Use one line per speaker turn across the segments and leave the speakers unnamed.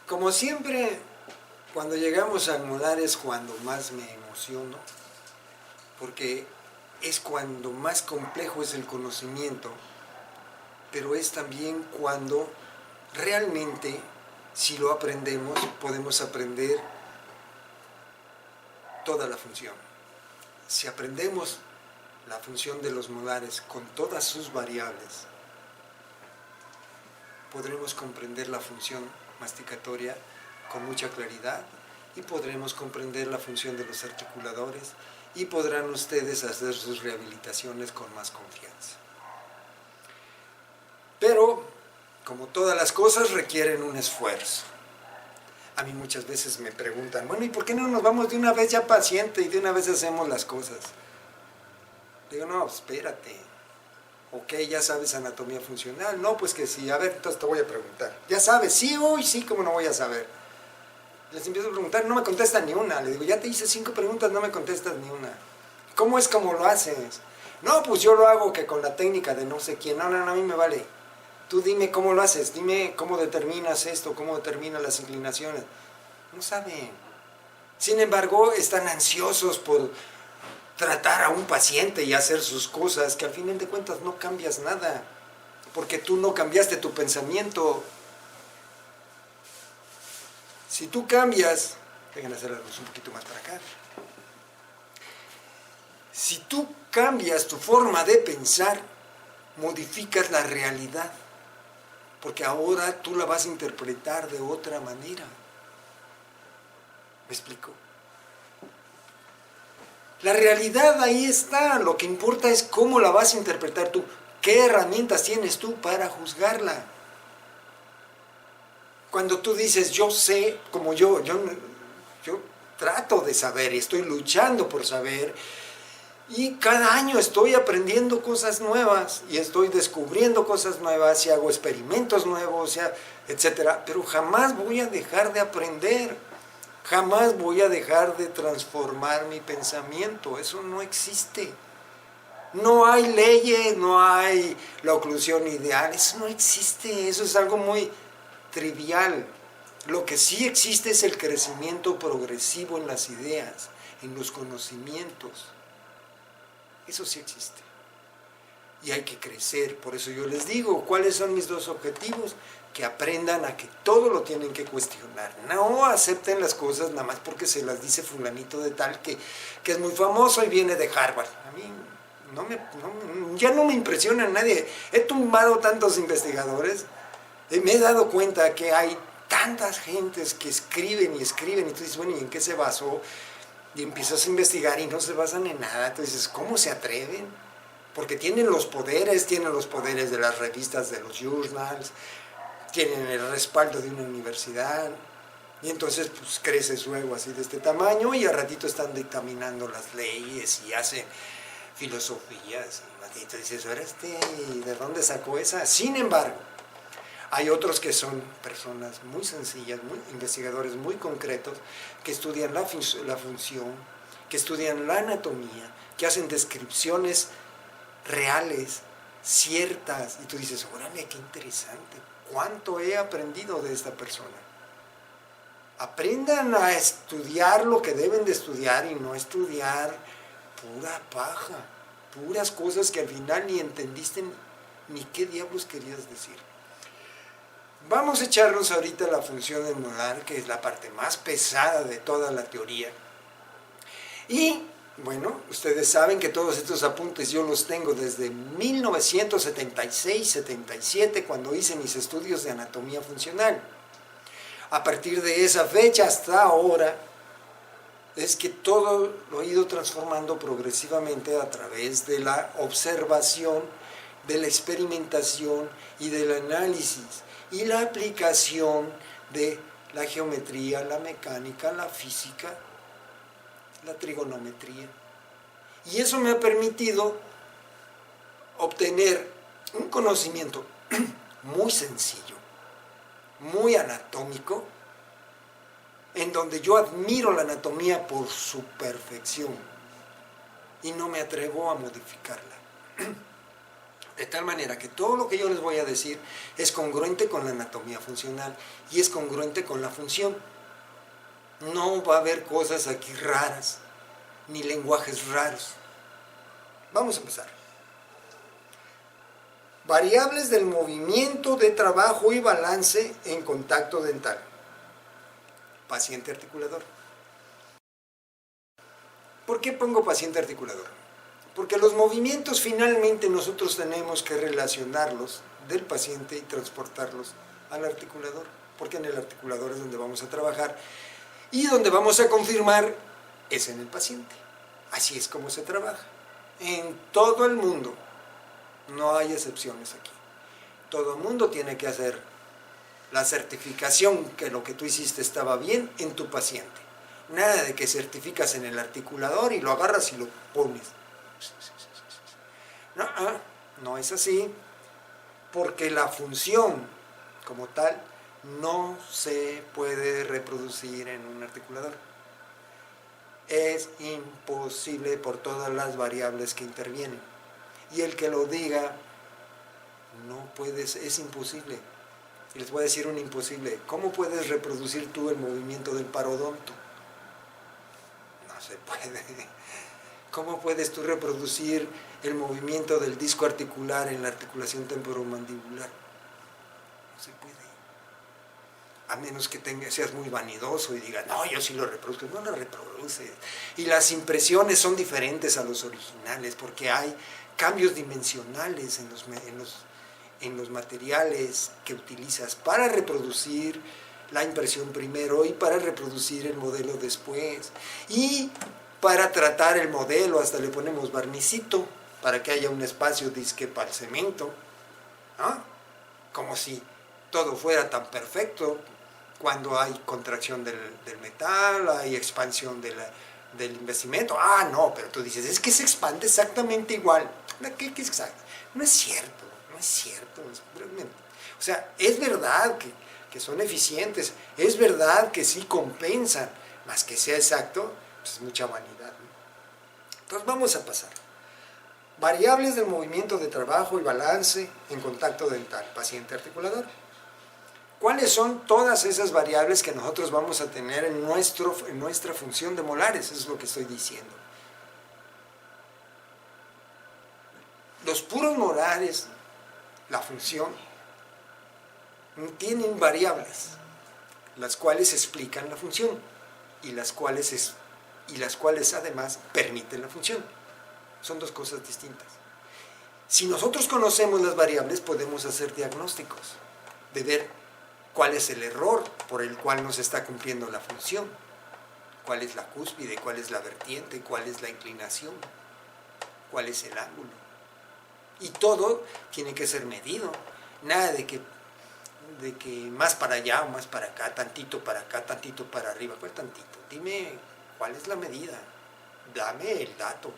Como siempre, cuando llegamos al molar es cuando más me emociono, porque es cuando más complejo es el conocimiento, pero es también cuando realmente, si lo aprendemos, podemos aprender toda la función. Si aprendemos la función de los molares con todas sus variables, podremos comprender la función masticatoria con mucha claridad y podremos comprender la función de los articuladores y podrán ustedes hacer sus rehabilitaciones con más confianza. Pero, como todas las cosas, requieren un esfuerzo. A mí muchas veces me preguntan, bueno, ¿y por qué no nos vamos de una vez ya paciente y de una vez hacemos las cosas? Digo, no, espérate. Ok, ya sabes anatomía funcional. No, pues que sí. A ver, entonces te voy a preguntar. ¿Ya sabes? Sí, uy, sí, ¿cómo no voy a saber? Les empiezo a preguntar, no me contestan ni una. Le digo, ya te hice 5 preguntas, no me contestas ni una. ¿Cómo es como lo haces? No, pues yo lo hago que con la técnica de no sé quién. No, no, no, a mí me vale. Tú dime cómo lo haces, dime cómo determinas esto, cómo determinas las inclinaciones. No saben. Sin embargo, están ansiosos por tratar a un paciente y hacer sus cosas, que al fin de cuentas no cambias nada, porque tú no cambiaste tu pensamiento. Si tú cambias, dejen hacer la luz un poquito más para acá. Si tú cambias tu forma de pensar, modificas la realidad, porque ahora tú la vas a interpretar de otra manera. ¿Me explico? La realidad ahí está, lo que importa es cómo la vas a interpretar tú, qué herramientas tienes tú para juzgarla. Cuando tú dices, yo sé, como yo trato de saber y estoy luchando por saber, y cada año estoy aprendiendo cosas nuevas y estoy descubriendo cosas nuevas y hago experimentos nuevos, etc. Pero jamás voy a dejar de aprender, jamás voy a dejar de transformar mi pensamiento, eso no existe. No hay leyes, no hay la oclusión ideal, eso no existe, eso es algo muy trivial. Lo que sí existe es el crecimiento progresivo en las ideas, en los conocimientos. Eso sí existe. Y hay que crecer. Por eso yo les digo, ¿cuáles son mis 2 objetivos? Que aprendan a que todo lo tienen que cuestionar. No acepten las cosas nada más porque se las dice fulanito de tal que es muy famoso y viene de Harvard. A mí ya no me impresiona nadie. He tumbado tantos investigadores. Me he dado cuenta que hay tantas gentes que escriben y escriben y tú dices, bueno, ¿y en qué se basó? Y empiezas a investigar y no se basan en nada. Entonces, ¿cómo se atreven? Porque tienen los poderes de las revistas, de los journals, tienen el respaldo de una universidad, y entonces pues crece su ego así de este tamaño y al ratito están dictaminando las leyes y hacen filosofías. Y tú dices, ¿de dónde sacó esa? Sin embargo, hay otros que son personas muy sencillas, investigadores muy concretos, que estudian la función, que estudian la anatomía, que hacen descripciones reales, ciertas, y tú dices, órale, qué interesante, cuánto he aprendido de esta persona. Aprendan a estudiar lo que deben de estudiar y no estudiar pura paja, puras cosas que al final ni entendiste ni qué diablos querías decir. Vamos a echarnos ahorita la función del molar, que es la parte más pesada de toda la teoría. Y, bueno, ustedes saben que todos estos apuntes yo los tengo desde 1976-77, cuando hice mis estudios de anatomía funcional. A partir de esa fecha hasta ahora, es que todo lo he ido transformando progresivamente a través de la observación, de la experimentación y del análisis. Y la aplicación de la geometría, la mecánica, la física, la trigonometría. Y eso me ha permitido obtener un conocimiento muy sencillo, muy anatómico, en donde yo admiro la anatomía por su perfección y no me atrevo a modificarla. De tal manera que todo lo que yo les voy a decir es congruente con la anatomía funcional y es congruente con la función. No va a haber cosas aquí raras, ni lenguajes raros. Vamos a empezar. Variables del movimiento de trabajo y balance en contacto dental. Paciente articulador. ¿Por qué pongo paciente articulador? Porque los movimientos finalmente nosotros tenemos que relacionarlos del paciente y transportarlos al articulador, porque en el articulador es donde vamos a trabajar y donde vamos a confirmar es en el paciente. Así es como se trabaja. En todo el mundo, no hay excepciones aquí. Todo el mundo tiene que hacer la certificación que lo que tú hiciste estaba bien en tu paciente. Nada de que certificas en el articulador y lo agarras y lo pones. No, no es así, porque la función como tal no se puede reproducir en un articulador. Es imposible por todas las variables que intervienen. Y el que lo diga, no puedes, es imposible. Y les voy a decir un imposible. ¿Cómo puedes reproducir tú el movimiento del parodonto? No se puede. ¿Cómo puedes tú reproducir el movimiento del disco articular en la articulación temporomandibular? No se puede. A menos que seas muy vanidoso y digas, no, yo sí lo reproduzco. No lo reproduces. Y las impresiones son diferentes a los originales porque hay cambios dimensionales en los materiales que utilizas para reproducir la impresión primero y para reproducir el modelo después. Y para tratar el modelo hasta le ponemos barnicito para que haya un espacio disque para el cemento. ¿Ah? Como si todo fuera tan perfecto cuando hay contracción del metal, hay expansión del investimento. Ah, no, pero tú dices, es que se expande exactamente igual. ¿Qué es exacto? No es cierto, no es cierto. O sea, es verdad que son eficientes, es verdad que sí compensan, más que sea exacto, pues es mucha vanidad, ¿no? Entonces vamos a pasar. Variables del movimiento de trabajo y balance en contacto dental, paciente articulador. ¿Cuáles son todas esas variables que nosotros vamos a tener en nuestra función de molares? Eso es lo que estoy diciendo. Los puros molares, la función, tienen variables, las cuales explican la función y las cuales además permiten la función. Son dos cosas distintas. Si nosotros conocemos las variables, podemos hacer diagnósticos de ver cuál es el error por el cual no se está cumpliendo la función, cuál es la cúspide, cuál es la vertiente, cuál es la inclinación, cuál es el ángulo. Y todo tiene que ser medido. Nada de que más para allá o más para acá, tantito para arriba. ¿Cuál tantito? Dime cuál es la medida. Dame el dato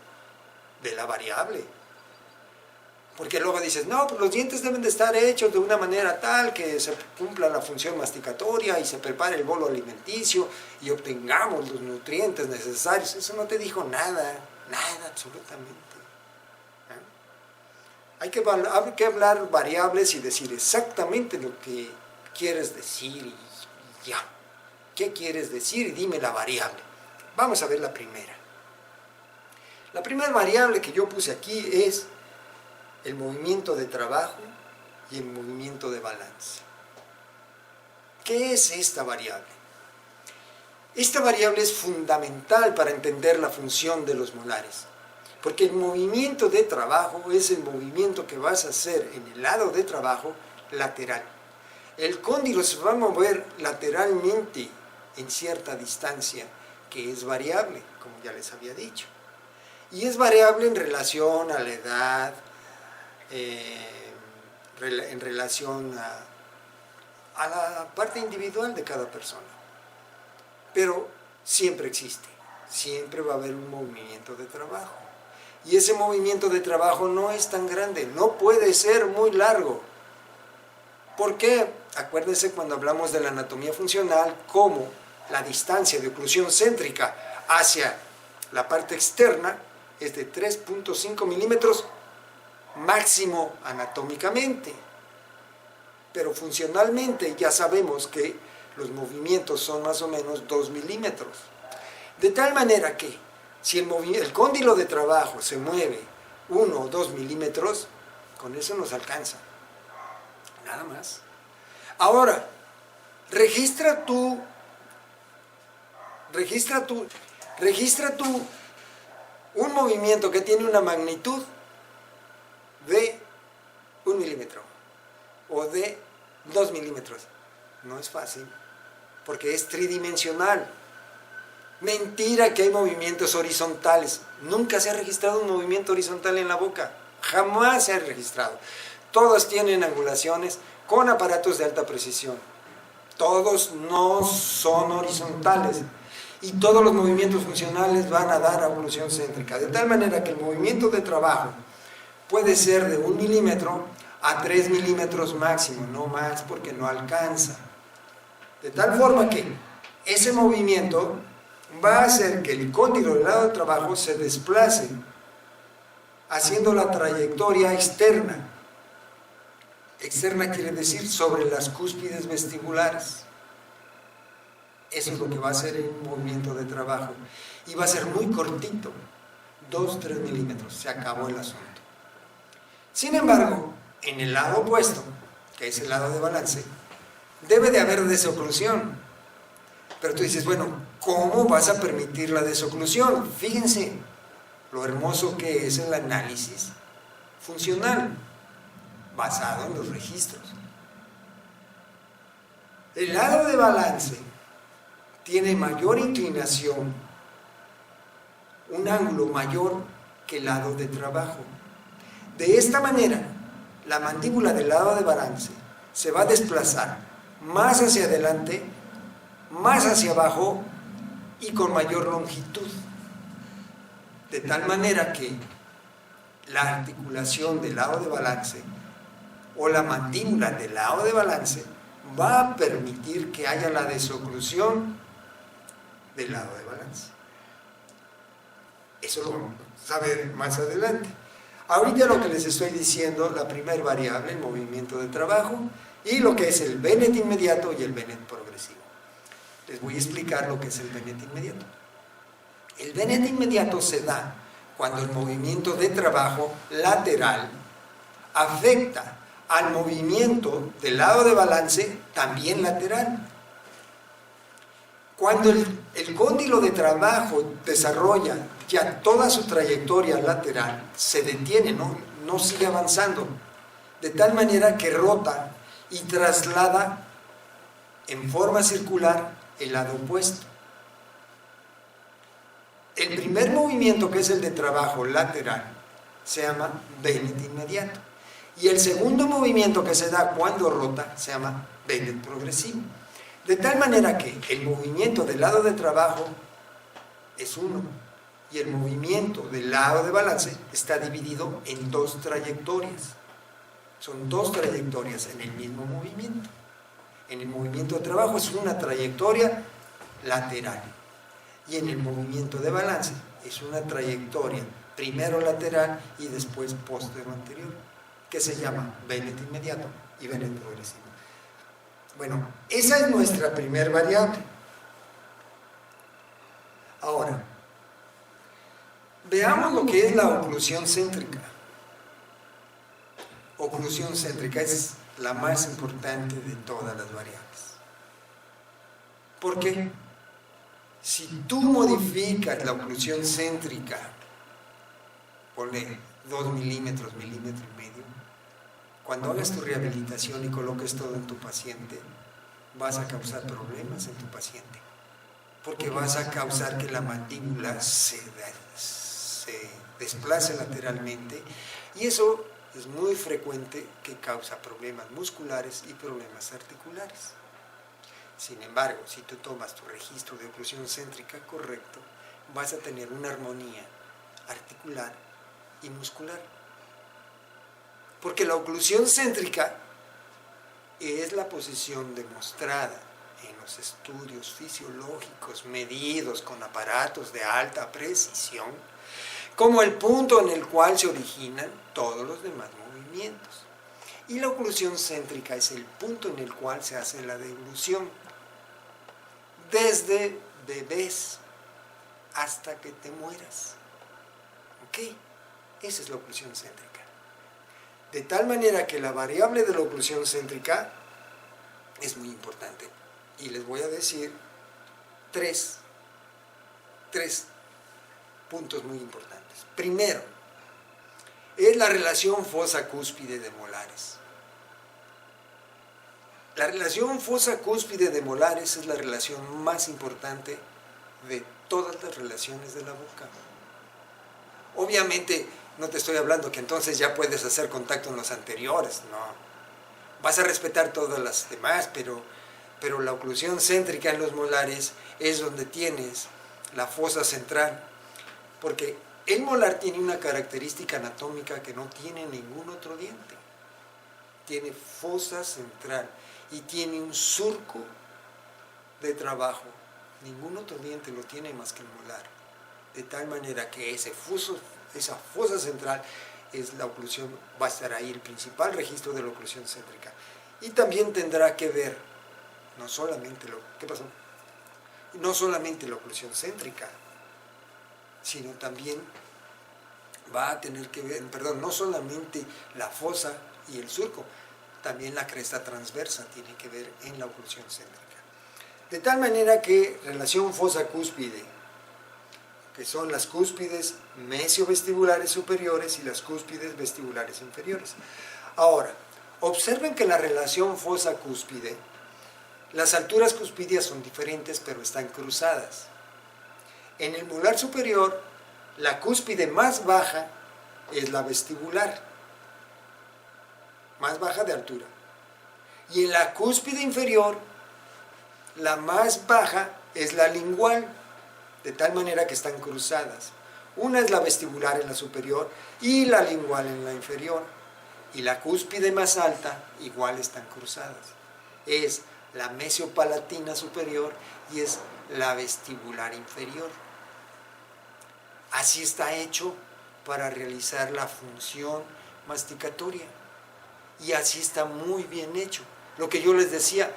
de la variable. Porque luego dices, no, pues los dientes deben de estar hechos de una manera tal que se cumpla la función masticatoria y se prepare el bolo alimenticio y obtengamos los nutrientes necesarios. Eso no te dijo nada, nada absolutamente. Hay que hablar variables y decir exactamente lo que quieres decir y ya. ¿Qué quieres decir? Y dime la variable. Vamos a ver la primera. La primera variable que yo puse aquí es el movimiento de trabajo y el movimiento de balance. ¿Qué es esta variable? Esta variable es fundamental para entender la función de los molares, porque el movimiento de trabajo es el movimiento que vas a hacer en el lado de trabajo lateral. El cóndilo se va a mover lateralmente en cierta distancia, que es variable, como ya les había dicho. Y es variable en relación a la edad, en relación a la parte individual de cada persona. Pero siempre existe, siempre va a haber un movimiento de trabajo. Y ese movimiento de trabajo no es tan grande, no puede ser muy largo. ¿Por qué? Acuérdense cuando hablamos de la anatomía funcional, cómo la distancia de oclusión céntrica hacia la parte externa es de 3.5 milímetros máximo anatómicamente, pero funcionalmente ya sabemos que los movimientos son más o menos 2 milímetros. De tal manera que si el cóndilo de trabajo se mueve 1 o 2 milímetros, con eso nos alcanza. Nada más. Ahora, registra tú un movimiento que tiene una magnitud de 1 milímetro o de 2 milímetros. No es fácil, porque es tridimensional. Mentira que hay movimientos horizontales. Nunca se ha registrado un movimiento horizontal en la boca. Jamás se ha registrado. Todos tienen angulaciones con aparatos de alta precisión. Todos no son horizontales. Y todos los movimientos funcionales van a dar oclusión céntrica. De tal manera que el movimiento de trabajo puede ser de 1 milímetro a 3 milímetros máximo, no más, porque no alcanza. De tal forma que ese movimiento va a hacer que el cóndilo del lado de trabajo se desplace, haciendo la trayectoria externa. Externa quiere decir sobre las cúspides vestibulares. Eso es lo que va a hacer el movimiento de trabajo. Y va a ser muy cortito, 2-3 milímetros, se acabó el asunto. Sin embargo, en el lado opuesto, que es el lado de balance, debe de haber desoclusión. Pero tú dices, bueno, ¿cómo vas a permitir la desoclusión? Fíjense lo hermoso que es el análisis funcional, basado en los registros. El lado de balance tiene mayor inclinación, un ángulo mayor que el lado de trabajo. De esta manera, la mandíbula del lado de balance se va a desplazar más hacia adelante, más hacia abajo y con mayor longitud. De tal manera que la articulación del lado de balance o la mandíbula del lado de balance va a permitir que haya la desoclusión del lado de balance. Eso lo vamos a ver más adelante. Ahorita lo que les estoy diciendo, la primera variable, el movimiento de trabajo, y lo que es el Bennett inmediato y el Bennett progresivo. Les voy a explicar lo que es el Bennett inmediato. El Bennett inmediato se da cuando el movimiento de trabajo lateral afecta al movimiento del lado de balance también lateral. Cuando el cóndilo de trabajo desarrolla ya toda su trayectoria lateral, se detiene, no sigue avanzando, de tal manera que rota y traslada en forma circular el lado opuesto. El primer movimiento, que es el de trabajo lateral, se llama Bennett inmediato. Y el segundo movimiento que se da cuando rota se llama Bennett progresivo. De tal manera que el movimiento del lado de trabajo es uno y el movimiento del lado de balance está dividido en 2 trayectorias. Son 2 trayectorias en el mismo movimiento. En el movimiento de trabajo es una trayectoria lateral y en el movimiento de balance es una trayectoria primero lateral y después posterior anterior, que se llama Bennett inmediato y Bennett progresivo. Bueno, esa es nuestra primer variable. Ahora, veamos lo que es la oclusión céntrica. Oclusión céntrica es la más importante de todas las variables. ¿Por qué? Si tú modificas la oclusión céntrica, ponle 2 milímetros, milímetro y medio, cuando hagas tu rehabilitación y coloques todo en tu paciente, vas a causar problemas en tu paciente, porque vas a causar que la mandíbula se desplace lateralmente, y eso es muy frecuente, que causa problemas musculares y problemas articulares. Sin embargo, si tú tomas tu registro de oclusión céntrica correcto, vas a tener una armonía articular y muscular. Porque la oclusión céntrica es la posición demostrada en los estudios fisiológicos medidos con aparatos de alta precisión, como el punto en el cual se originan todos los demás movimientos. Y la oclusión céntrica es el punto en el cual se hace la devolución, desde bebés hasta que te mueras. ¿Ok? Esa es la oclusión céntrica. De tal manera que la variable de la oclusión céntrica es muy importante. Y les voy a decir tres puntos muy importantes. Primero, es la relación fosa-cúspide de molares. La relación fosa-cúspide de molares es la relación más importante de todas las relaciones de la boca. Obviamente, no te estoy hablando que entonces ya puedes hacer contacto en los anteriores, no. Vas a respetar todas las demás, pero la oclusión céntrica en los molares es donde tienes la fosa central, porque el molar tiene una característica anatómica que no tiene ningún otro diente. Tiene fosa central y tiene un surco de trabajo. Ningún otro diente lo tiene más que el molar. De tal manera que esa fosa central es la oclusión, va a estar ahí el principal registro de la oclusión céntrica. Y también tendrá que ver, no solamente no solamente la oclusión céntrica, sino también va a tener que ver, no solamente la fosa y el surco, también la cresta transversa tiene que ver en la oclusión céntrica. De tal manera que relación fosa-cúspide, que son las cúspides mesiovestibulares superiores y las cúspides vestibulares inferiores. Ahora, observen que la relación fosa-cúspide, las alturas cuspidias son diferentes, pero están cruzadas. En el molar superior, la cúspide más baja es la vestibular, más baja de altura. Y en la cúspide inferior, la más baja es la lingual, de tal manera que están cruzadas. Una es la vestibular en la superior y la lingual en la inferior. Y la cúspide más alta igual están cruzadas. Es la mesiopalatina superior y es la vestibular inferior. Así está hecho para realizar la función masticatoria. Y así está muy bien hecho. Lo que yo les decía,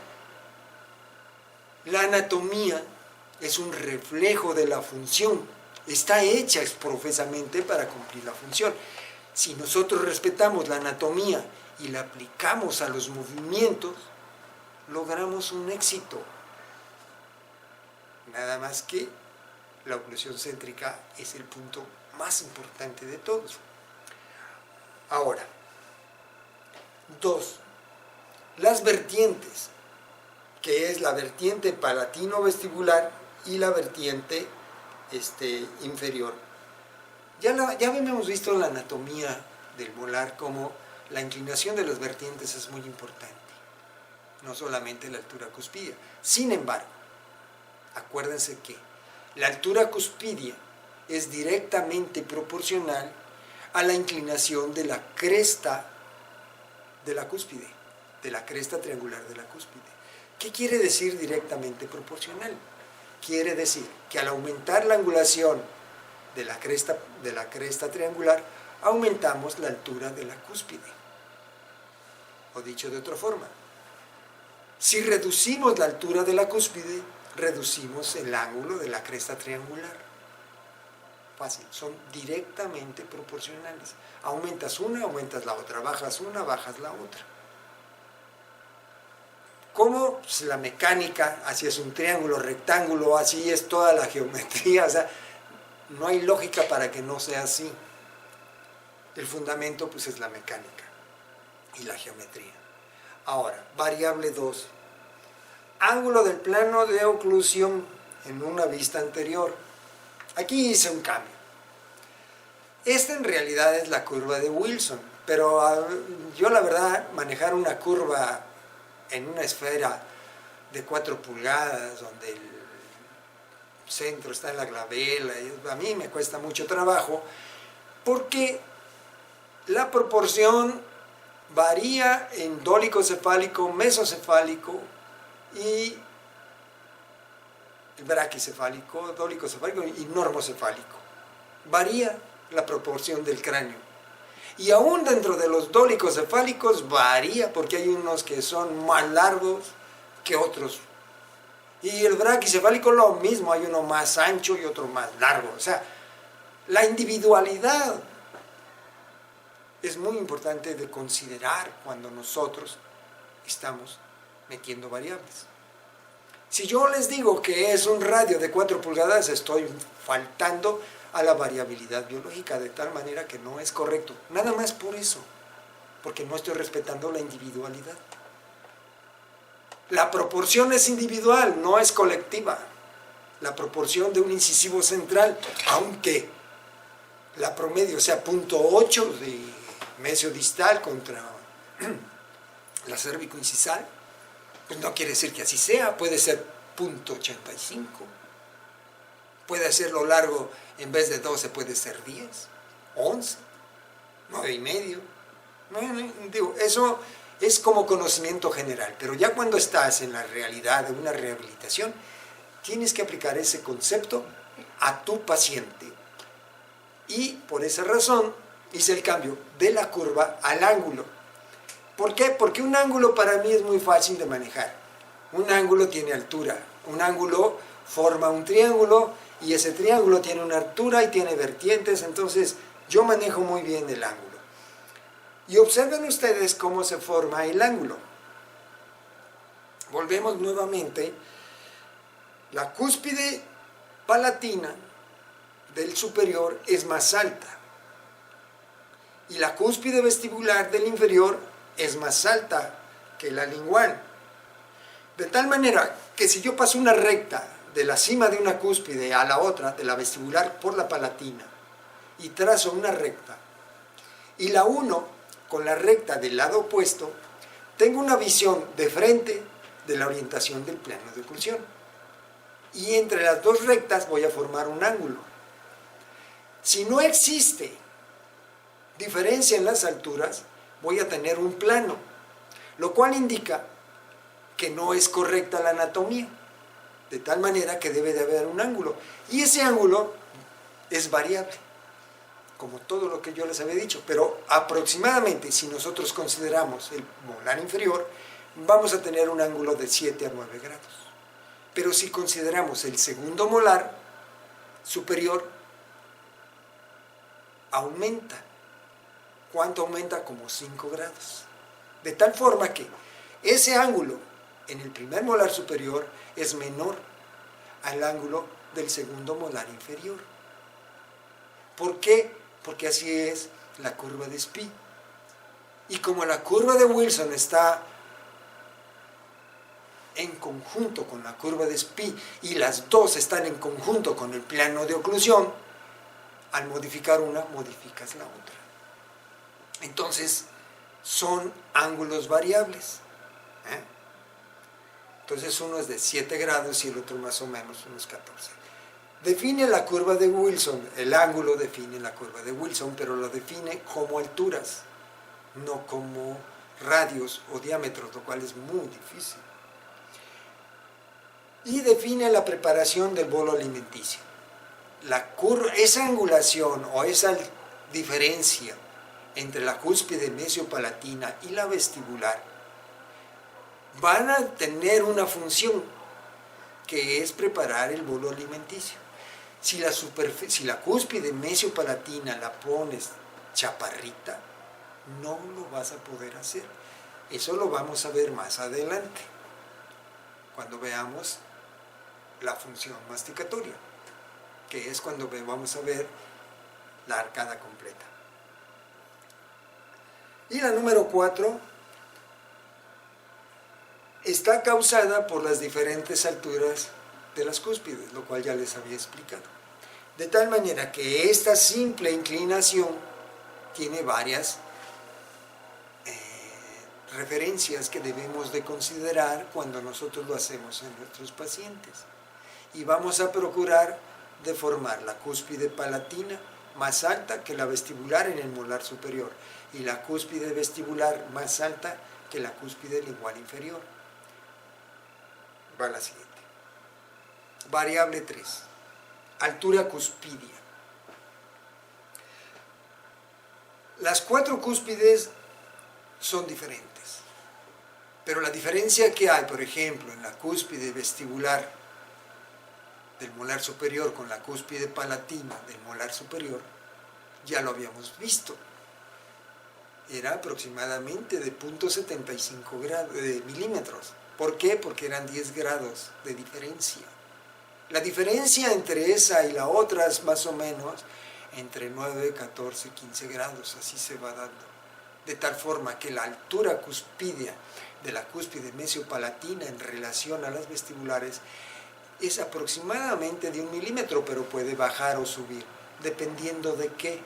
la anatomía es un reflejo de la función. Está hecha profesamente para cumplir la función. Si nosotros respetamos la anatomía y la aplicamos a los movimientos, logramos un éxito. Nada más que la oclusión céntrica es el punto más importante de todos. Ahora, 2. Las vertientes, que es la vertiente palatino-vestibular y la vertiente inferior. Ya habíamos visto en la anatomía del molar como la inclinación de las vertientes es muy importante, no solamente la altura cuspidia. Sin embargo, acuérdense que la altura cuspidia es directamente proporcional a la inclinación de la cresta de la cúspide, de la cresta triangular de la cúspide. ¿Qué quiere decir directamente proporcional? Quiere decir que al aumentar la angulación de la cresta triangular, aumentamos la altura de la cúspide. O dicho de otra forma, si reducimos la altura de la cúspide, reducimos el ángulo de la cresta triangular. Fácil, son directamente proporcionales. Aumentas una, aumentas la otra, bajas una, bajas la otra. ¿Cómo? Pues la mecánica, así es un triángulo, rectángulo, así es toda la geometría, o sea, no hay lógica para que no sea así. El fundamento pues es la mecánica y la geometría. Ahora, variable 2. Ángulo del plano de oclusión en una vista anterior. Aquí hice un cambio. Esta en realidad es la curva de Wilson, pero yo la verdad manejar una curva en una esfera de 4 pulgadas, donde el centro está en la glabela, a mí me cuesta mucho trabajo, porque la proporción varía en dólico cefálico, mesocefálico y braquicefálico, dólico cefálico y normocefálico. Varía la proporción del cráneo. Y aún dentro de los dólicos cefálicos varía, porque hay unos que son más largos que otros. Y el braquicefálico lo mismo, hay uno más ancho y otro más largo. O sea, la individualidad es muy importante de considerar cuando nosotros estamos metiendo variables. Si yo les digo que es un radio de 4 pulgadas, estoy faltando a la variabilidad biológica, de tal manera que no es correcto. Nada más por eso, porque no estoy respetando la individualidad. La proporción es individual, no es colectiva. La proporción de un incisivo central, aunque la promedio sea 0.8 de mesiodistal contra la cérvico-incisal, pues no quiere decir que así sea, puede ser 0.85, puede hacerlo largo, en vez de 12 puede ser 10, 11, 9,5. Digo, eso es como conocimiento general, pero ya cuando estás en la realidad de una rehabilitación, tienes que aplicar ese concepto a tu paciente. Y por esa razón hice el cambio de la curva al ángulo. ¿Por qué? Porque un ángulo para mí es muy fácil de manejar. Un ángulo tiene altura, un ángulo forma un triángulo y ese triángulo tiene una altura y tiene vertientes, entonces yo manejo muy bien el ángulo. Y observen ustedes cómo se forma el ángulo. Volvemos nuevamente. La cúspide palatina del superior es más alta y la cúspide vestibular del inferior es más alta que la lingual. De tal manera que si yo paso una recta de la cima de una cúspide a la otra, de la vestibular por la palatina, y trazo una recta, y la uno con la recta del lado opuesto, tengo una visión de frente de la orientación del plano de oclusión. Y entre las dos rectas voy a formar un ángulo. Si no existe diferencia en las alturas, voy a tener un plano, lo cual indica que no es correcta la anatomía, de tal manera que debe de haber un ángulo. Y ese ángulo es variable, como todo lo que yo les había dicho, pero aproximadamente, si nosotros consideramos el molar inferior, vamos a tener un ángulo de 7 a 9 grados. Pero si consideramos el segundo molar superior, aumenta. ¿Cuánto aumenta? Como 5 grados. De tal forma que ese ángulo en el primer molar superior es menor al ángulo del segundo molar inferior. ¿Por qué? Porque así es la curva de Spee. Y como la curva de Wilson está en conjunto con la curva de Spee y las dos están en conjunto con el plano de oclusión, al modificar una, modificas la otra. Entonces, son ángulos variables. Entonces, uno es de 7 grados y el otro más o menos unos 14. Define la curva de Wilson, el ángulo define la curva de Wilson, pero lo define como alturas, no como radios o diámetros, lo cual es muy difícil. Y define la preparación del bolo alimenticio. Esa angulación o esa diferencia entre la cúspide mesiopalatina y la vestibular van a tener una función que es preparar el bolo alimenticio. Si la cúspide mesiopalatina la pones chaparrita, no lo vas a poder hacer. Eso lo vamos a ver más adelante, cuando veamos la función masticatoria, que es cuando vamos a ver la arcada completa. Y la número 4 está causada por las diferentes alturas de las cúspides, lo cual ya les había explicado. De tal manera que esta simple inclinación tiene varias referencias que debemos de considerar cuando nosotros lo hacemos en nuestros pacientes. Y vamos a procurar deformar la cúspide palatina más alta que la vestibular en el molar superior y la cúspide vestibular más alta que la cúspide lingual inferior. Va la siguiente. Variable 3. Altura cuspidia. Las 4 cúspides son diferentes, pero la diferencia que hay, por ejemplo, en la cúspide vestibular del molar superior con la cúspide palatina del molar superior, ya lo habíamos visto. Era aproximadamente de 0.75 milímetros. ¿Por qué? Porque eran 10 grados de diferencia. La diferencia entre esa y la otra es más o menos entre 9, 14, 15 grados, así se va dando. De tal forma que la altura cuspidea de la cúspide mesiopalatina en relación a las vestibulares es aproximadamente de 1 milímetro, pero puede bajar o subir, dependiendo de qué,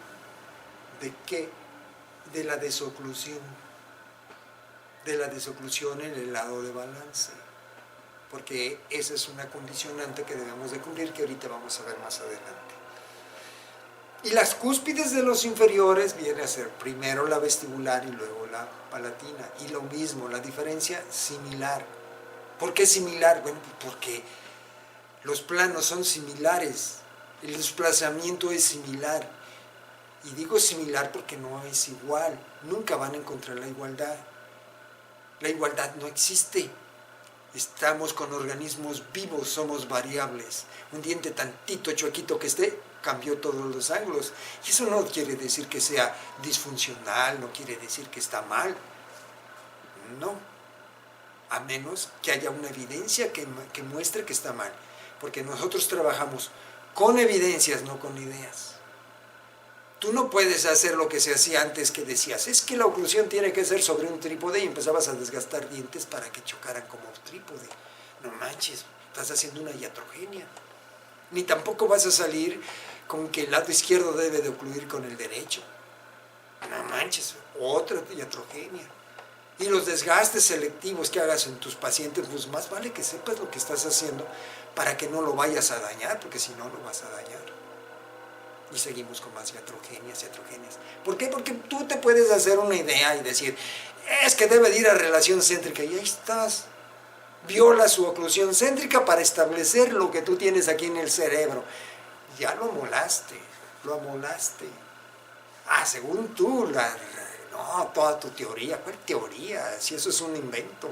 de la desoclusión en el lado de balance, porque esa es una condicionante que debemos de cumplir, que ahorita vamos a ver más adelante. Y las cúspides de los inferiores viene a ser primero la vestibular y luego la palatina, y lo mismo, la diferencia similar. ¿Por qué similar? Bueno, porque los planos son similares, el desplazamiento es similar, y digo similar porque no es igual, nunca van a encontrar la igualdad. La igualdad no existe. Estamos con organismos vivos, somos variables. Un diente tantito chuequito que esté, cambió todos los ángulos. Y eso no quiere decir que sea disfuncional, no quiere decir que está mal. No. A menos que haya una evidencia que muestre que está mal. Porque nosotros trabajamos con evidencias, no con ideas. Tú no puedes hacer lo que se hacía antes, que decías, es que la oclusión tiene que ser sobre un trípode, y empezabas a desgastar dientes para que chocaran como trípode. No manches, estás haciendo una iatrogenia. Ni tampoco vas a salir con que el lado izquierdo debe de ocluir con el derecho. No manches, otra iatrogenia. Y los desgastes selectivos que hagas en tus pacientes, pues más vale que sepas lo que estás haciendo para que no lo vayas a dañar, porque si no, lo vas a dañar. Y seguimos con más iatrogenias. ¿Por qué? Porque tú te puedes hacer una idea y decir, es que debe de ir a relación céntrica, y ahí estás. Viola su oclusión céntrica para establecer lo que tú tienes aquí en el cerebro. Ya lo amolaste. Según tú, no, toda tu teoría. ¿Cuál teoría? Si eso es un invento.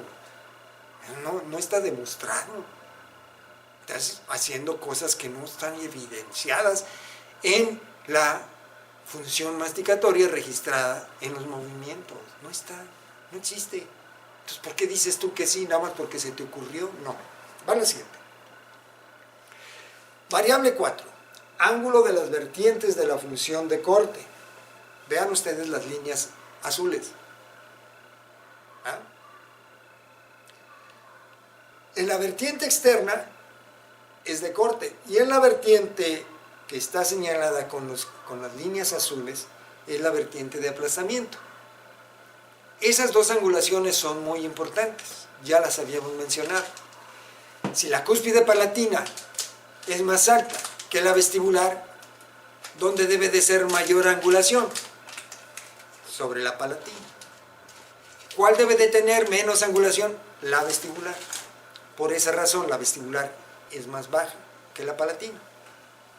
No está demostrado. Estás haciendo cosas que no están evidenciadas en la función masticatoria registrada en los movimientos. No está, no existe. Entonces, ¿por qué dices tú que sí, nada más porque se te ocurrió? No. Va a la siguiente. Variable 4. Ángulo de las vertientes de la función de corte. Vean ustedes las líneas azules. ¿Ah? En la vertiente externa es de corte, y en la vertiente que está señalada con las líneas azules es la vertiente de aplazamiento. Esas dos angulaciones son muy importantes, ya las habíamos mencionado. Si la cúspide palatina es más alta que la vestibular, ¿dónde debe de ser mayor angulación? Sobre la palatina. ¿Cuál debe de tener menos angulación? La vestibular. Por esa razón la vestibular es más baja que la palatina.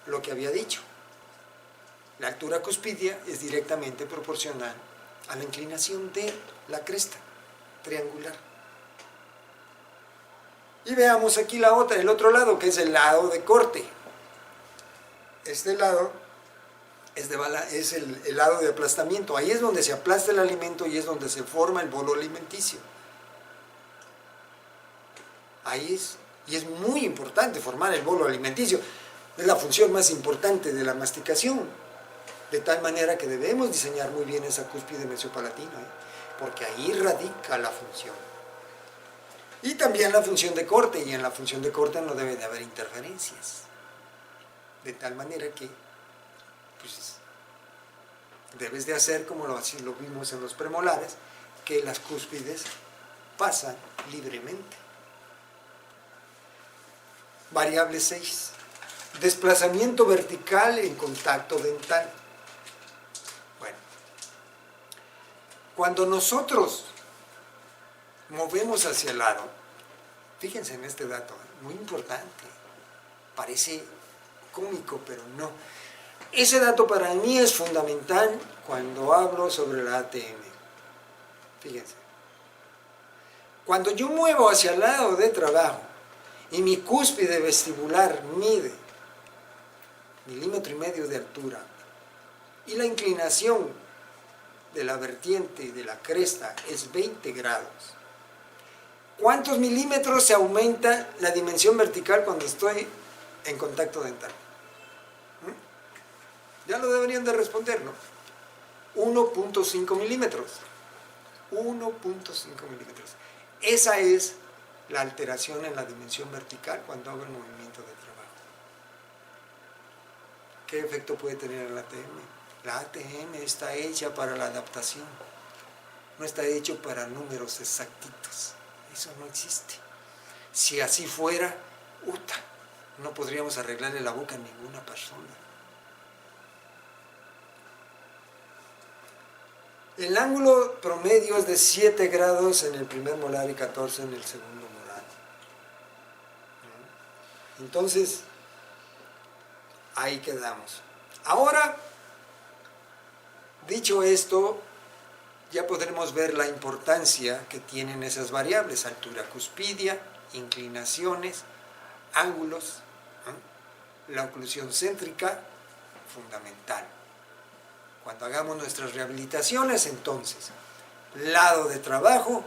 Lo que había dicho. La altura cuspidea es directamente proporcional a la inclinación de la cresta triangular. Y veamos aquí la otra, el otro lado, que es el lado de corte. Este lado es el lado de aplastamiento. Ahí es donde se aplasta el alimento y es donde se forma el bolo alimenticio. Ahí es, y es muy importante formar el bolo alimenticio. Es la función más importante de la masticación, de tal manera que debemos diseñar muy bien esa cúspide mesiopalatina, porque ahí radica la función. Y también la función de corte, y en la función de corte no debe de haber interferencias, de tal manera que pues, debes de hacer como así lo vimos en los premolares, que las cúspides pasan libremente. Variable 6. Desplazamiento vertical en contacto dental. Bueno, cuando nosotros movemos hacia el lado, fíjense en este dato, muy importante, parece cómico, pero no. Ese dato para mí es fundamental cuando hablo sobre la ATM. Fíjense. Cuando yo muevo hacia el lado de trabajo y mi cúspide vestibular mide 1,5 milímetros de altura y la inclinación de la vertiente de la cresta es 20 grados, ¿cuántos milímetros se aumenta la dimensión vertical cuando estoy en contacto dental? Ya lo deberían de responder, ¿no? 1.5 milímetros. 1.5 milímetros. Esa es la alteración en la dimensión vertical cuando hago el movimiento de trabajo. ¿Qué efecto puede tener el ATM? La ATM está hecha para la adaptación. No está hecho para números exactitos. Eso no existe. Si así fuera, no podríamos arreglarle la boca a ninguna persona. El ángulo promedio es de 7 grados en el primer molar y 14 en el segundo molar. Entonces, ahí quedamos. Ahora, dicho esto, ya podremos ver la importancia que tienen esas variables: altura cuspidia, inclinaciones, ángulos, la oclusión céntrica, fundamental. Cuando hagamos nuestras rehabilitaciones, entonces, lado de trabajo,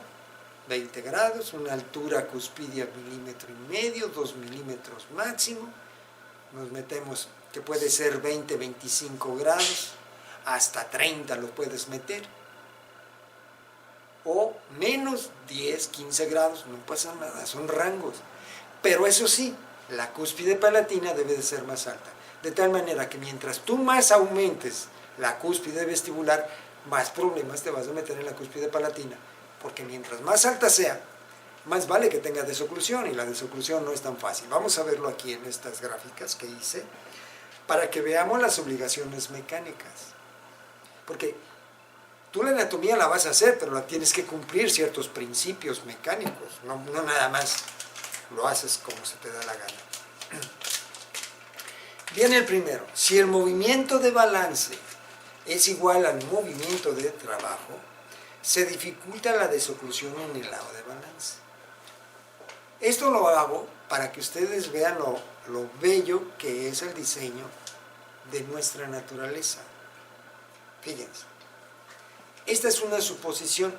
20 grados, una altura cuspidia 1,5 milímetros, 2 milímetros máximo, nos metemos, que puede ser 20, 25 grados, hasta 30 lo puedes meter, o menos 10, 15 grados, no pasa nada, son rangos, pero eso sí, la cúspide palatina debe de ser más alta, de tal manera que mientras tú más aumentes la cúspide vestibular, más problemas te vas a meter en la cúspide palatina, porque mientras más alta sea, más vale que tenga desoclusión, y la desoclusión no es tan fácil. Vamos a verlo aquí en estas gráficas que hice, para que veamos las obligaciones mecánicas, porque tú la anatomía la vas a hacer, pero la tienes que cumplir ciertos principios mecánicos, no nada más lo haces como se te da la gana. Viene el primero: si el movimiento de balance es igual al movimiento de trabajo, se dificulta la desoclusión en el lado de balance. Esto lo hago para que ustedes vean lo bello que es el diseño de nuestra naturaleza. Fíjense, esta es una suposición.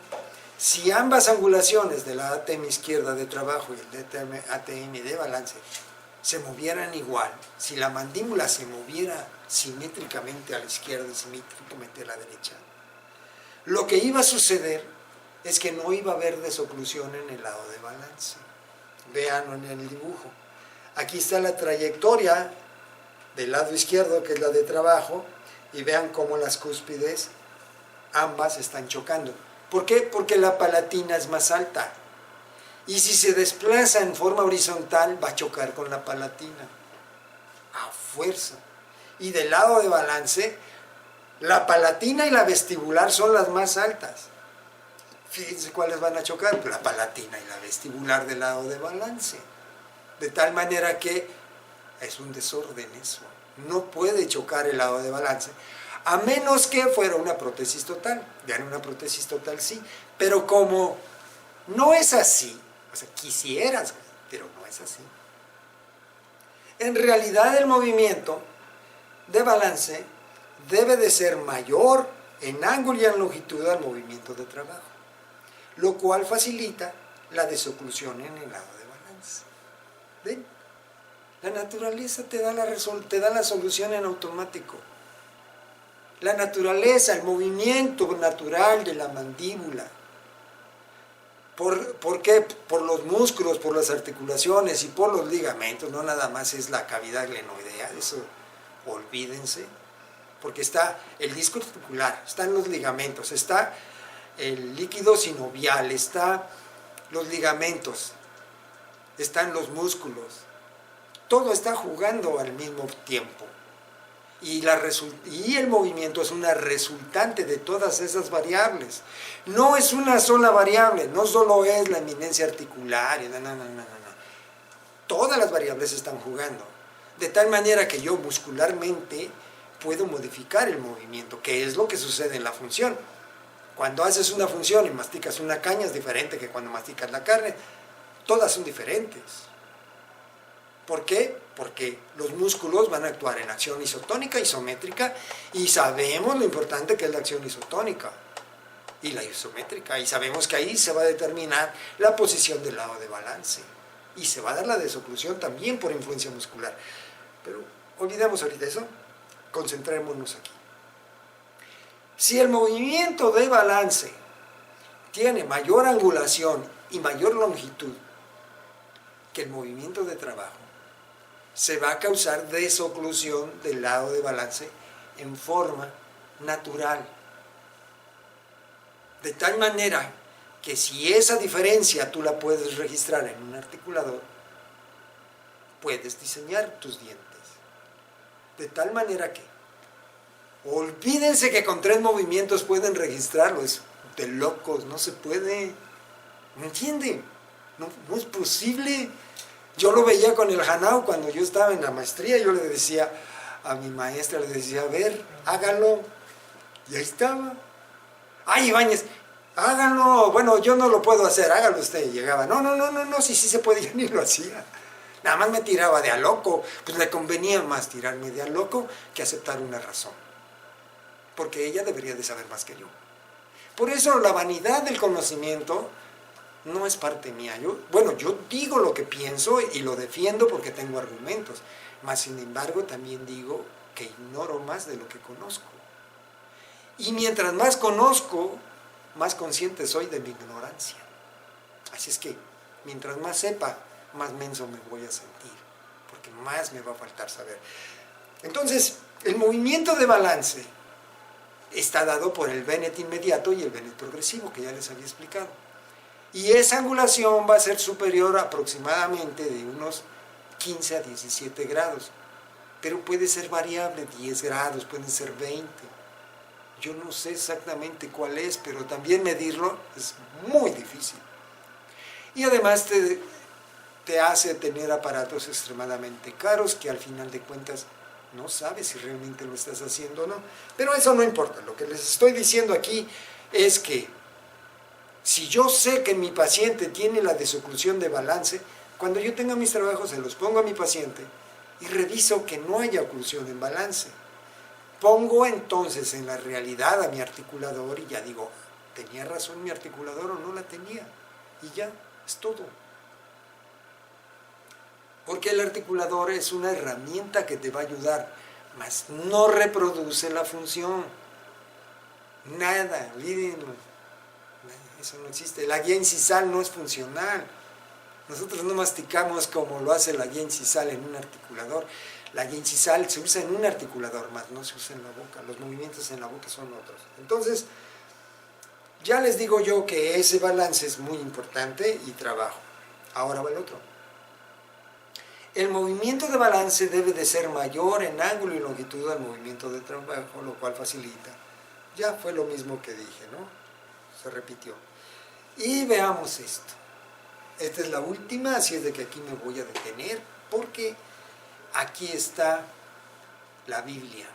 Si ambas angulaciones de la ATM izquierda de trabajo y el ATM de balance se movieran igual, si la mandíbula se moviera simétricamente a la izquierda y simétricamente a la derecha, lo que iba a suceder es que no iba a haber desoclusión en el lado de balance. Véanlo en el dibujo. Aquí está la trayectoria del lado izquierdo, que es la de trabajo, y vean cómo las cúspides ambas están chocando. ¿Por qué? Porque la palatina es más alta. Y si se desplaza en forma horizontal, va a chocar con la palatina a fuerza. Y del lado de balance, la palatina y la vestibular son las más altas. Fíjense cuáles van a chocar: la palatina y la vestibular del lado de balance. De tal manera que es un desorden eso. No puede chocar el lado de balance, a menos que fuera una prótesis total. Vean, una prótesis total sí, pero como no es así, o sea, quisieras, pero no es así. En realidad el movimiento de balance debe de ser mayor en ángulo y en longitud al movimiento de trabajo, lo cual facilita la desoclusión en el lado de balance. ¿Ven? La naturaleza te da la solución en automático. La naturaleza, el movimiento natural de la mandíbula. ¿Por qué? Por los músculos, por las articulaciones y por los ligamentos. No nada más es la cavidad glenoidea, eso olvídense, porque está el disco articular, están los ligamentos, está el líquido sinovial, están los ligamentos, están los músculos. Todo está jugando al mismo tiempo. Y el movimiento es una resultante de todas esas variables. No es una sola variable, no solo es la eminencia articular, no. Todas las variables están jugando. De tal manera que yo muscularmente puedo modificar el movimiento, que es lo que sucede en la función. Cuando haces una función y masticas una caña es diferente que cuando masticas la carne. Todas son diferentes. ¿Por qué? Porque los músculos van a actuar en acción isotónica, isométrica, y sabemos lo importante que es la acción isotónica y la isométrica, y sabemos que ahí se va a determinar la posición del lado de balance, y se va a dar la desoclusión también por influencia muscular. Pero olvidemos ahorita eso, concentrémonos aquí. Si el movimiento de balance tiene mayor angulación y mayor longitud que el movimiento de trabajo, se va a causar desoclusión del lado de balance en forma natural. De tal manera que si esa diferencia tú la puedes registrar en un articulador, puedes diseñar tus dientes. De tal manera que, olvídense que con 3 movimientos pueden registrarlo, es de locos, no se puede. ¿Me entienden? No es posible. Yo lo veía con el Hanao cuando yo estaba en la maestría, yo le decía a mi maestra, le decía, a ver, hágalo. Y ahí estaba. Ay, Ibáñez, háganlo. Bueno, yo no lo puedo hacer, hágalo usted. Y llegaba, no, sí se puede, yo ni lo hacía. Nada más me tiraba de a loco. Pues le convenía más tirarme de a loco que aceptar una razón. Porque ella debería de saber más que yo. Por eso la vanidad del conocimiento no es parte mía. Yo digo lo que pienso y lo defiendo porque tengo argumentos. Mas, sin embargo, también digo que ignoro más de lo que conozco. Y mientras más conozco, más consciente soy de mi ignorancia. Así es que, mientras más sepa, más menso me voy a sentir, porque más me va a faltar saber. Entonces, el movimiento de balance está dado por el Bennett inmediato y el Bennett progresivo, que ya les había explicado. Y esa angulación va a ser superior aproximadamente de unos 15 a 17 grados. Pero puede ser variable, 10 grados, pueden ser 20. Yo no sé exactamente cuál es, pero también medirlo es muy difícil. Y además te hace tener aparatos extremadamente caros que al final de cuentas no sabes si realmente lo estás haciendo o no. Pero eso no importa. Lo que les estoy diciendo aquí es que si yo sé que mi paciente tiene la desoclusión de balance, cuando yo tenga mis trabajos se los pongo a mi paciente y reviso que no haya oclusión en balance. Pongo entonces en la realidad a mi articulador y ya digo, ¿tenía razón mi articulador o no la tenía? Y ya, es todo. Porque el articulador es una herramienta que te va a ayudar, mas no reproduce la función. Nada, olvídenlo. Eso no existe. La guía incisal no es funcional. Nosotros no masticamos como lo hace la guía incisal en un articulador. La guía incisal se usa en un articulador, más no se usa en la boca. Los movimientos en la boca son otros. Entonces, ya les digo yo que ese balance es muy importante y trabajo. Ahora va el otro. El movimiento de balance debe de ser mayor en ángulo y longitud al movimiento de trabajo, lo cual facilita. Ya fue lo mismo que dije, ¿no? Se repitió. Y veamos esto. Esta es la última, así es de que aquí me voy a detener, porque aquí está la Biblia.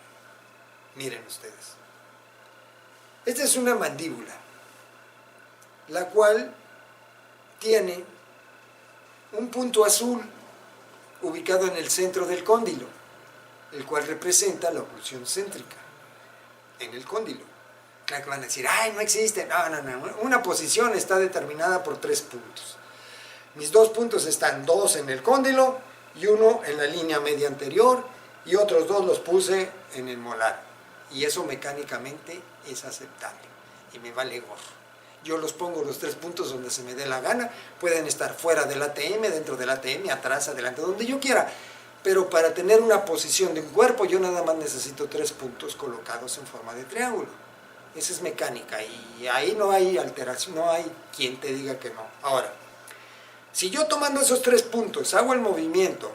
Miren ustedes. Esta es una mandíbula, la cual tiene un punto azul ubicado en el centro del cóndilo, el cual representa la oclusión céntrica en el cóndilo. Claro que van a decir, ¡ay, no existe! No. Una posición está determinada por 3 puntos. Mis 2 puntos están 2 en el cóndilo y 1 en la línea media anterior y otros 2 los puse en el molar. Y eso mecánicamente es aceptable y me vale gorro. Yo los pongo los 3 puntos donde se me dé la gana. Pueden estar fuera del ATM, dentro del ATM, atrás, adelante, donde yo quiera. Pero para tener una posición de un cuerpo yo nada más necesito 3 puntos colocados en forma de triángulo. Esa es mecánica y ahí no hay alteración, no hay quien te diga que no. Ahora, si yo tomando esos 3 puntos hago el movimiento,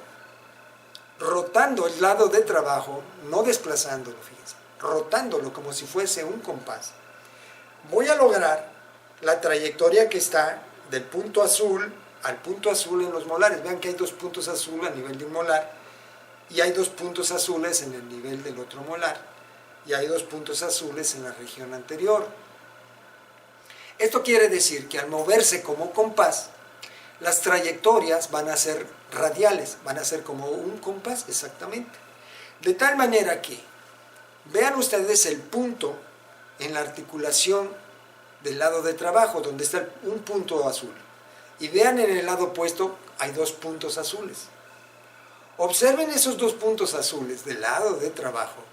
rotando el lado de trabajo, no desplazándolo, fíjense, rotándolo como si fuese un compás, voy a lograr la trayectoria que está del punto azul al punto azul en los molares. Vean que hay 2 puntos azul a nivel de un molar y hay 2 puntos azules en el nivel del otro molar, y hay 2 puntos azules en la región anterior. Esto quiere decir que al moverse como compás, las trayectorias van a ser radiales, van a ser como un compás exactamente. De tal manera que, vean ustedes el punto en la articulación del lado de trabajo, donde está un punto azul. Y vean en el lado opuesto, hay 2 puntos azules. Observen esos 2 puntos azules del lado de trabajo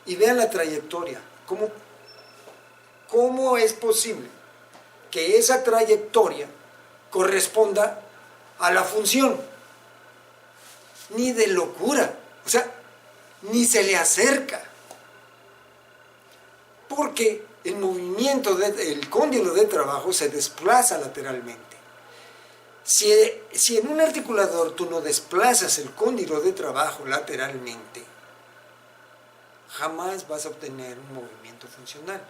y vean la trayectoria. ¿Cómo es posible que esa trayectoria corresponda a la función? Ni de locura, o sea, ni se le acerca. Porque el movimiento del cóndilo de trabajo se desplaza lateralmente. Si en un articulador tú no desplazas el cóndilo de trabajo lateralmente, jamás vas a obtener un movimiento funcional.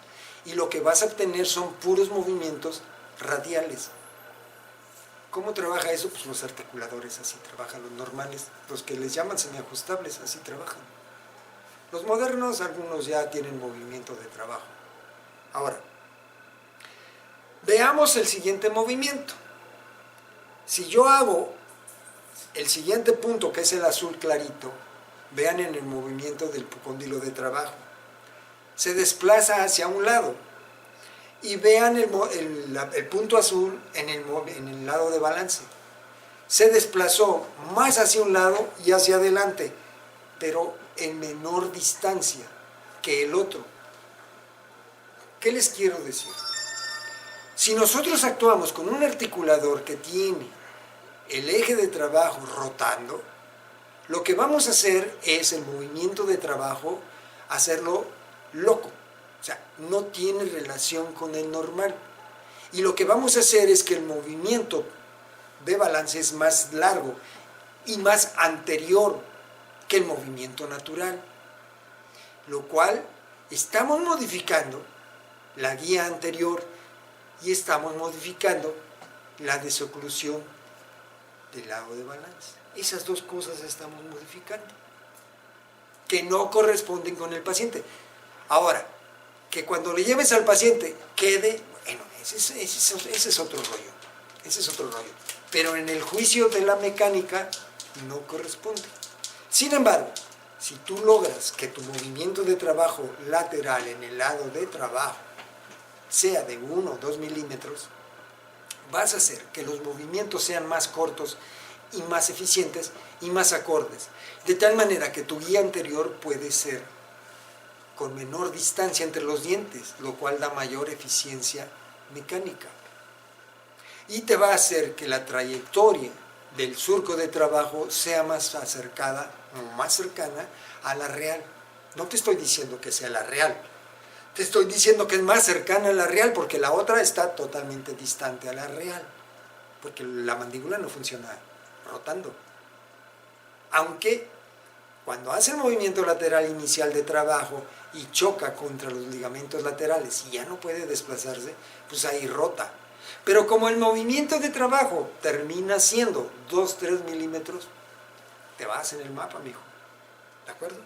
Y lo que vas a obtener son puros movimientos radiales. ¿Cómo trabaja eso? Pues los articuladores así trabajan, los normales, los que les llaman semiajustables, así trabajan. Los modernos, algunos ya tienen movimiento de trabajo. Ahora, veamos el siguiente movimiento. Si yo hago el siguiente punto, que es el azul clarito, vean en el movimiento del cóndilo de trabajo. Se desplaza hacia un lado. Y vean el punto azul en el lado de balance. Se desplazó más hacia un lado y hacia adelante, pero en menor distancia que el otro. ¿Qué les quiero decir? Si nosotros actuamos con un articulador que tiene el eje de trabajo rotando, lo que vamos a hacer es el movimiento de trabajo, hacerlo loco. O sea, no tiene relación con el normal. Y lo que vamos a hacer es que el movimiento de balance es más largo y más anterior que el movimiento natural. Lo cual estamos modificando la guía anterior y estamos modificando la desoclusión del lado de balance. Esas 2 cosas estamos modificando, que no corresponden con el paciente. Ahora, que cuando le lleves al paciente quede, bueno, ese es otro rollo, ese es otro rollo. Pero en el juicio de la mecánica no corresponde. Sin embargo, si tú logras que tu movimiento de trabajo lateral en el lado de trabajo sea de 1 o 2 milímetros, vas a hacer que los movimientos sean más cortos y más eficientes y más acordes. De tal manera que tu guía anterior puede ser con menor distancia entre los dientes, lo cual da mayor eficiencia mecánica. Y te va a hacer que la trayectoria del surco de trabajo sea más acercada, o más cercana a la real. No te estoy diciendo que sea la real, te estoy diciendo que es más cercana a la real, porque la otra está totalmente distante a la real, porque la mandíbula no funciona rotando. Aunque cuando hace el movimiento lateral inicial de trabajo y choca contra los ligamentos laterales y ya no puede desplazarse, pues ahí rota. Pero como el movimiento de trabajo termina siendo 2-3 milímetros, te vas en el mapa, mijo. ¿De acuerdo?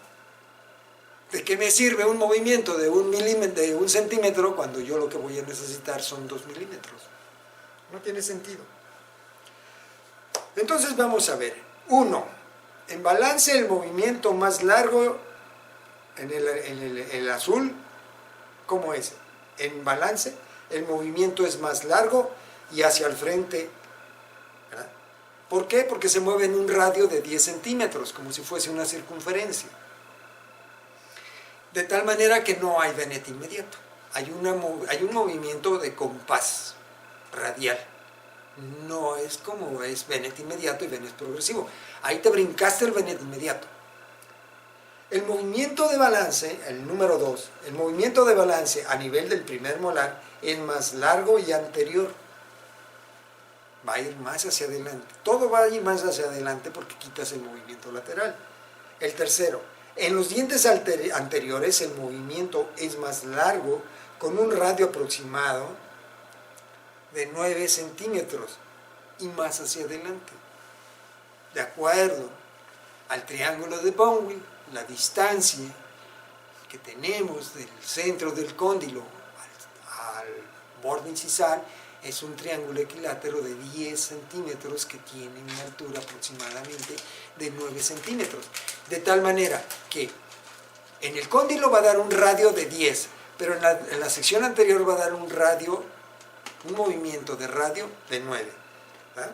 ¿De qué me sirve un movimiento de 1 centímetro cuando yo lo que voy a necesitar son 2 milímetros? No tiene sentido. Entonces vamos a ver. 1. En balance el movimiento más largo en el azul, ¿cómo es? En balance el movimiento es más largo y hacia el frente, ¿verdad? ¿Por qué? Porque se mueve en un radio de 10 centímetros, como si fuese una circunferencia. De tal manera que no hay venete inmediato. Hay un movimiento de compás radial. No es como es venete inmediato y venete progresivo. Ahí te brincaste el venete inmediato. El movimiento de balance, el número 2, el movimiento de balance a nivel del primer molar es más largo y anterior. Va a ir más hacia adelante. Todo va a ir más hacia adelante porque quitas el movimiento lateral. El tercero, en los dientes anteriores el movimiento es más largo con un radio aproximado de 9 centímetros y más hacia adelante. ¿De acuerdo? al triángulo de Bowen, la distancia que tenemos del centro del cóndilo al borde incisal es un triángulo equilátero de 10 centímetros que tiene una altura aproximadamente de 9 centímetros. De tal manera que en el cóndilo va a dar un radio de 10, pero en la sección anterior va a dar un movimiento de radio de 9. ¿Ah?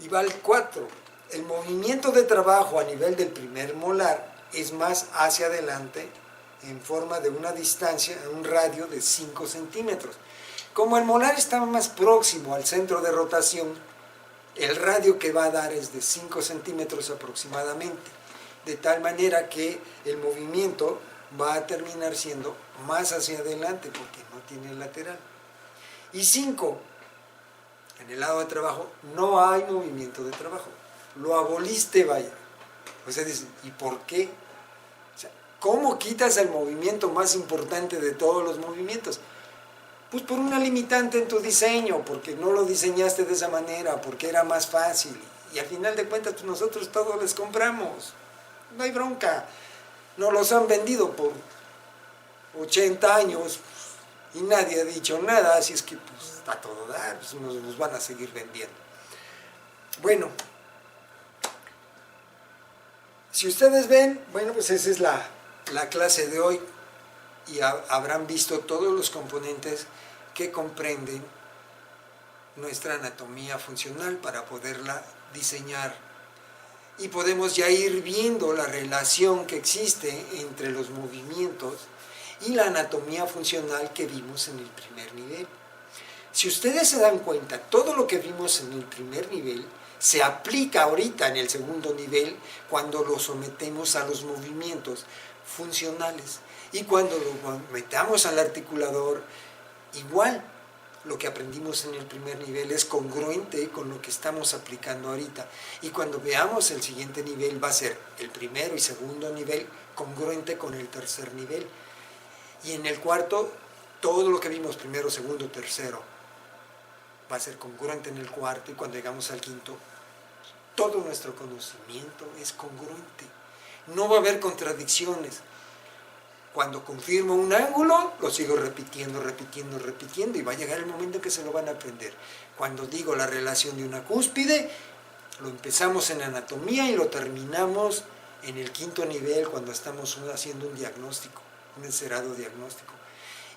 Y va al 4. El movimiento de trabajo a nivel del primer molar es más hacia adelante en forma de una distancia, un radio de 5 centímetros. Como el molar está más próximo al centro de rotación, el radio que va a dar es de 5 centímetros aproximadamente, de tal manera que el movimiento va a terminar siendo más hacia adelante porque no tiene lateral. Y 5, en el lado de trabajo no hay movimiento de trabajo, lo aboliste, vaya. O sea, dice, ¿y por qué? O sea, ¿cómo quitas el movimiento más importante de todos los movimientos? Pues por una limitante en tu diseño, porque no lo diseñaste de esa manera, porque era más fácil. Y al final de cuentas, pues nosotros todos les compramos. No hay bronca. Nos los han vendido por 80 años y nadie ha dicho nada, así es que pues a todo dar, pues nos los van a seguir vendiendo. Bueno, si ustedes ven, bueno, pues esa es la clase de hoy y habrán visto todos los componentes que comprenden nuestra anatomía funcional para poderla diseñar. Y podemos ya ir viendo la relación que existe entre los movimientos y la anatomía funcional que vimos en el primer nivel. Si ustedes se dan cuenta, todo lo que vimos en el primer nivel se aplica ahorita en el segundo nivel cuando lo sometemos a los movimientos funcionales. Y cuando lo metamos al articulador, igual, lo que aprendimos en el primer nivel es congruente con lo que estamos aplicando ahorita. Y cuando veamos el siguiente nivel va a ser el primero y segundo nivel congruente con el tercer nivel. Y en el cuarto, todo lo que vimos primero, segundo, tercero, va a ser congruente en el cuarto. Y cuando llegamos al quinto, todo nuestro conocimiento es congruente. No va a haber contradicciones. Cuando confirmo un ángulo, lo sigo repitiendo, repitiendo, repitiendo, y va a llegar el momento en que se lo van a aprender. Cuando digo la relación de una cúspide, lo empezamos en anatomía y lo terminamos en el quinto nivel cuando estamos haciendo un diagnóstico, un encerado diagnóstico.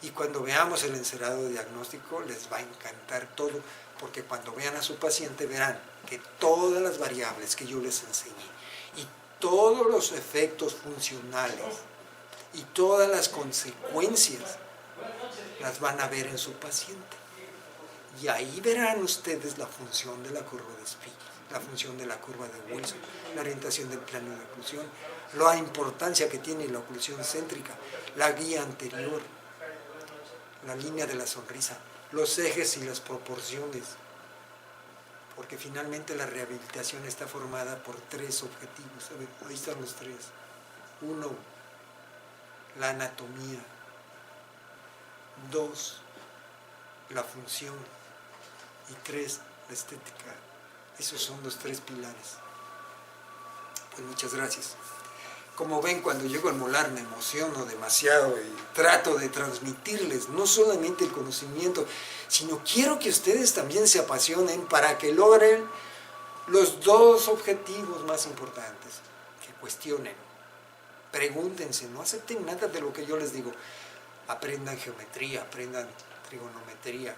Y cuando veamos el encerado diagnóstico, les va a encantar todo, porque cuando vean a su paciente verán que todas las variables que yo les enseñé y todos los efectos funcionales y todas las consecuencias las van a ver en su paciente. Y ahí verán ustedes la función de la curva de Spiegel, la función de la curva de Wilson, la orientación del plano de oclusión, la importancia que tiene la oclusión céntrica, la guía anterior, la línea de la sonrisa, los ejes y las proporciones, porque finalmente la rehabilitación está formada por 3 objetivos. A ver, ahí están los 3. 1, la anatomía. 2, la función. Y 3, la estética. Esos son los 3 pilares. Pues muchas gracias. Como ven, cuando llego al molar me emociono demasiado y trato de transmitirles no solamente el conocimiento, sino quiero que ustedes también se apasionen para que logren los 2 objetivos más importantes, que cuestionen, pregúntense, no acepten nada de lo que yo les digo, aprendan geometría, aprendan trigonometría,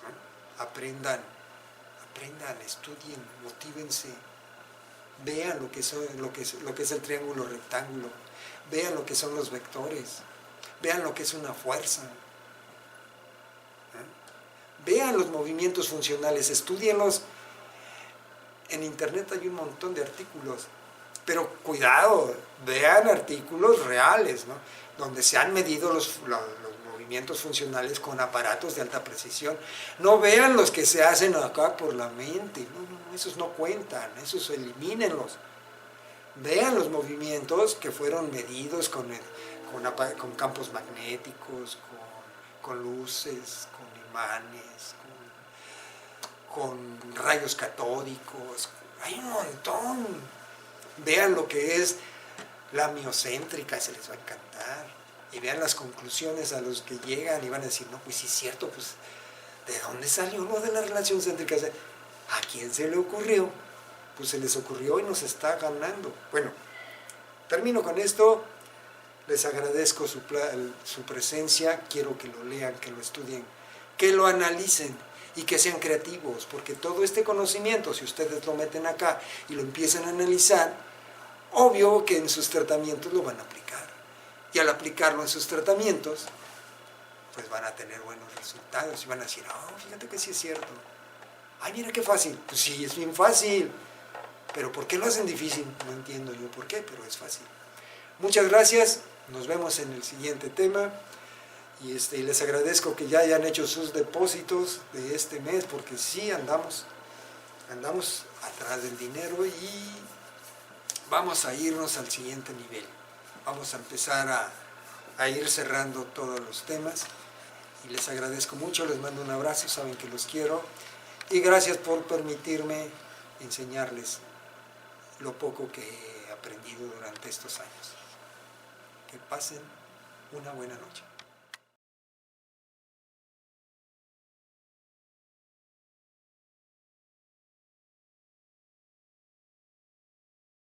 ¿no? aprendan, estudien, motívense. Vean lo que es el triángulo rectángulo, vean lo que son los vectores, vean lo que es una fuerza, vean los movimientos funcionales, estúdienlos. En internet hay un montón de artículos, pero cuidado, vean artículos reales, ¿no? Donde se han medido los movimientos funcionales con aparatos de alta precisión. No vean los que se hacen acá por la mente, no, esos no cuentan, esos elimínenlos. Vean los movimientos que fueron medidos con campos magnéticos, con luces, con imanes, con rayos catódicos, hay un montón. Vean lo que es la miocéntrica, se les va a encantar. Y vean las conclusiones a los que llegan y van a decir, no, pues sí es cierto, pues ¿de dónde salió lo de la relación céntrica? ¿A quién se le ocurrió? Pues se les ocurrió y nos está ganando. Bueno, termino con esto. Les agradezco su presencia. Quiero que lo lean, que lo estudien, que lo analicen y que sean creativos, porque todo este conocimiento, si ustedes lo meten acá y lo empiezan a analizar, obvio que en sus tratamientos lo van a aplicar. Y al aplicarlo en sus tratamientos, pues van a tener buenos resultados y van a decir, oh, fíjate que sí es cierto. Ay, mira qué fácil. Pues sí, es bien fácil. Pero ¿por qué lo hacen difícil? No entiendo yo por qué, pero es fácil. Muchas gracias. Nos vemos en el siguiente tema. Y les agradezco que ya hayan hecho sus depósitos de este mes, porque sí andamos atrás del dinero y vamos a irnos al siguiente nivel. Vamos a empezar a ir cerrando todos los temas. Y les agradezco mucho, les mando un abrazo, saben que los quiero. Y gracias por permitirme enseñarles lo poco que he aprendido durante estos años. Que pasen una buena noche.